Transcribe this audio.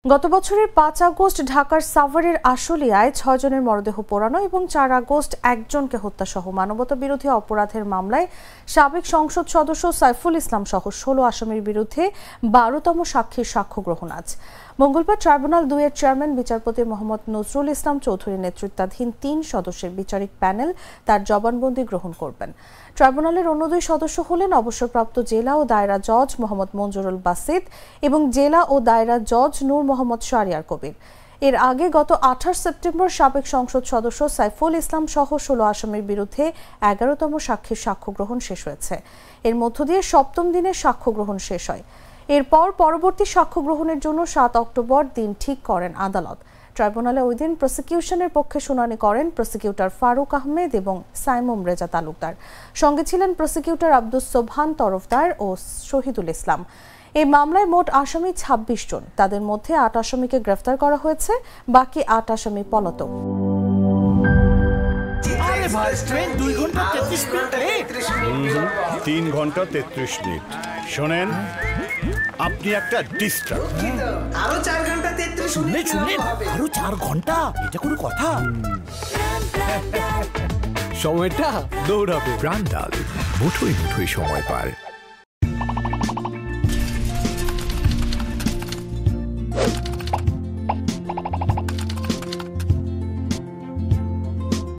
গত বছরের ৫ আগস্ট ঢাকার সাভারের আশুলিয়ায় ৬ জনের মরদেহ পোড়ানো এবং ৪ আগস্ট একজনকে হত্যাসহ মানবতাবিরোধী অপরাধের মামলায় সাবেক সংসদ সদস্য সাইফুল ইসলাম সহ ১৬ আসামির বিরুদ্ধে ১২তম সাক্ষীর সাক্ষ্য গ্রহণ আজ। মঙ্গলবার ট্রাইব্যুনাল ২-এর চেয়ারম্যান বিচারপতি মোহাম্মদ নজরুল ইসলাম চৌধুরী নেতৃত্বাধীন ৩ সদস্যের বিচারিক প্যানেল তার জবানবন্দি গ্রহণ করবেন। ট্রাইব্যুনালের অন্য ২ সদস্য হলেন অবসরপ্রাপ্ত জেলা ও দায়রা জজ মোহাম্মদ মঞ্জুরুল বাসিত এবং জেলা ও দায়রা জজ নূর মোহাম্মদ শাহরিয়ার কবির। এর আগে গত ২৮ সেপ্টেম্বর সাবেক সংসদ সদস্য সাইফুল ইসলাম সহ ১৬ আসামির বিরুদ্ধে ১১তম সাক্ষীর সাক্ষ্য গ্রহণ শেষ হয়েছে। এর মধ্য দিয়ে ৭ম দিনের সাক্ষ্য গ্রহণ শেষ হয়। এরপর পরবর্তী সাক্ষ্য গ্রহণের জন্য ৭ অক্টোবর দিন ঠিক করেন আদালত। ট্রাইব্যুনালে ওই দিন প্রসিকিউশনের পক্ষে শুনানি করেন প্রসিকিউটর ফারুক আহমেদ এবং সাইমুম রেজা তালুকদার। সঙ্গে ছিলেন প্রসিকিউটর আব্দুস সোবহান তরফদার ও শহীদুল ইসলাম। এই মামলায় মোট আসামি ২৬ জন। তাদের মধ্যে ৮ আসামিকে গ্রেফতার করা হয়েছে, বাকি ৮ আসামি পলাতক। ৩ ঘন্টা ৩৩ মিনিট। শোনেন, আপনি একটা ডিস্টার্ব। আরো ৪ ঘন্টা ৩৩ মিনিট। শুনলেন? আরো ৪ ঘন্টা? এটা কোনো কথা? সময়টা দৌড়াবে। প্রাণ ডাল মুঠোয় মুঠোয় সময় পার।